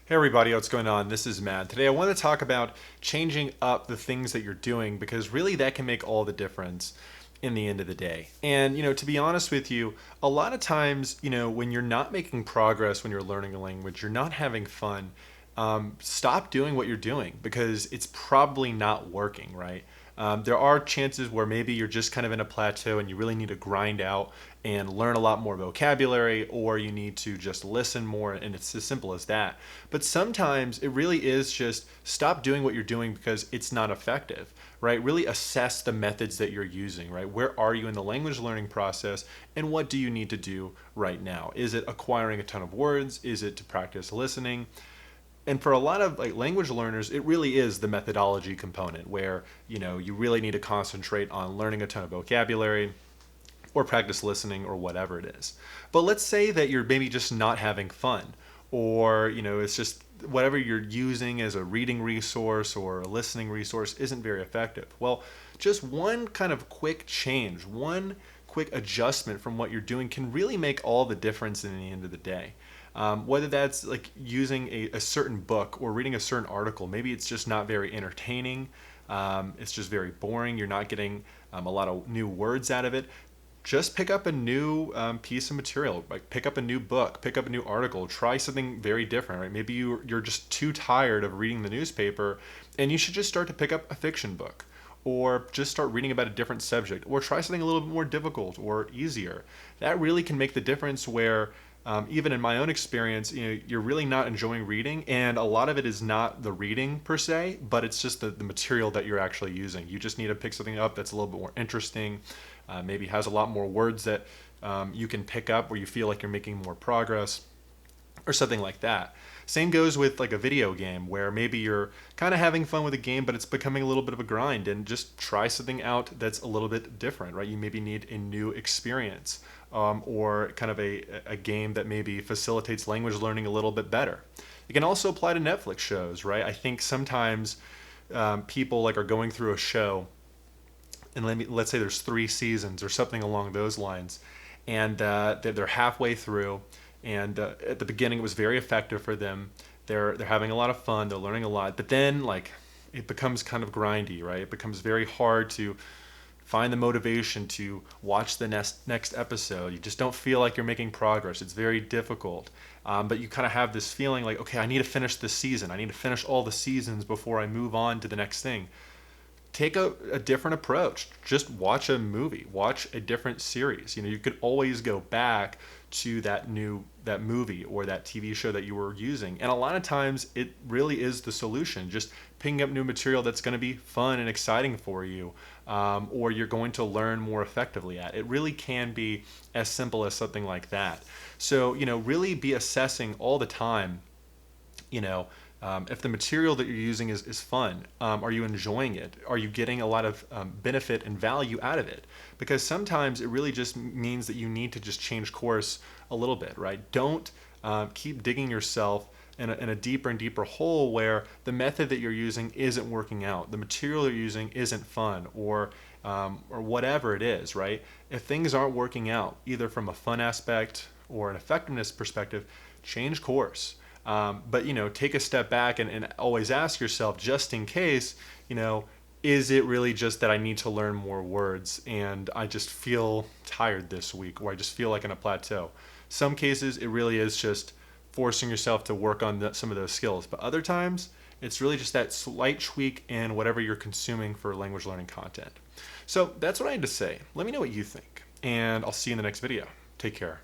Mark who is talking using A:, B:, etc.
A: Hey everybody, what's going on? This is Matt. Today I want to talk about changing up the things that you're doing because really that can make all the difference in the end of the day. And to be honest with you, a lot of times, when you're not making progress when you're learning a language, you're not having fun, stop doing what you're doing because it's probably not working, right? There are chances where maybe you're just kind of in a plateau and you really need to grind out and learn a lot more vocabulary, or you need to just listen more, and it's as simple as that. But sometimes it really is just stop doing what you're doing because it's not effective, right? Really assess the methods that you're using, right? Where are you in the language learning process, and what do you need to do right now? Is it acquiring a ton of words? Is it to practice listening? And for a lot of like language learners, it really is the methodology component where you really need to concentrate on learning a ton of vocabulary or practice listening or whatever it is. But let's say that you're maybe just not having fun, or it's just whatever you're using as a reading resource or a listening resource isn't very effective. Well, just one kind of quick change, one quick adjustment from what you're doing can really make all the difference in the end of the day. Whether that's like using a certain book or reading a certain article, maybe it's just not very entertaining. It's just very boring. You're not getting a lot of new words out of it. Just pick up a new piece of material, like pick up a new book, pick up a new article, try something very different, right? Maybe you're just too tired of reading the newspaper and you should just start to pick up a fiction book, or just start reading about a different subject, or try something a little bit more difficult or easier. That really can make the difference where even in my own experience, you're really not enjoying reading, and a lot of it is not the reading per se, but it's just the material that you're actually using. You just need to pick something up that's a little bit more interesting, maybe has a lot more words that you can pick up where you feel like you're making more progress, or something like that. Same goes with like a video game where maybe you're kind of having fun with a game, but it's becoming a little bit of a grind, and just try something out that's a little bit different, right? You maybe need a new experience, or kind of a game that maybe facilitates language learning a little bit better. It can also apply to Netflix shows, right? I think sometimes people like are going through a show, and let's say there's 3 seasons or something along those lines, and they're halfway through, and at the beginning it was very effective for them. They're having a lot of fun, they're learning a lot, but then like it becomes kind of grindy, right? It becomes very hard to find the motivation to watch the next episode. You just don't feel like you're making progress. It's very difficult. But you kind of have this feeling like, okay, I need to finish this season. I need to finish all the seasons before I move on to the next thing. Take a different approach. Just watch a movie, watch a different series. You could always go back to that movie or that TV show that you were using, and a lot of times it really is the solution. Just picking up new material that's going to be fun and exciting for you, or you're going to learn more effectively at. It really can be as simple as something like that. So really be assessing all the time, you know if the material that you're using is fun. Are you enjoying it? Are you getting a lot of benefit and value out of it? Because sometimes it really just means that you need to just change course a little bit, right? Don't keep digging yourself in a deeper and deeper hole where the method that you're using isn't working out, the material you're using isn't fun, or whatever it is, right? If things aren't working out, either from a fun aspect or an effectiveness perspective, change course. But take a step back and always ask yourself, just in case, is it really just that I need to learn more words and I just feel tired this week, or I just feel like in a plateau? Some cases it really is just forcing yourself to work on some of those skills, but other times it's really just that slight tweak in whatever you're consuming for language learning content. So that's what I had to say. Let me know what you think, and I'll see you in the next video. Take care.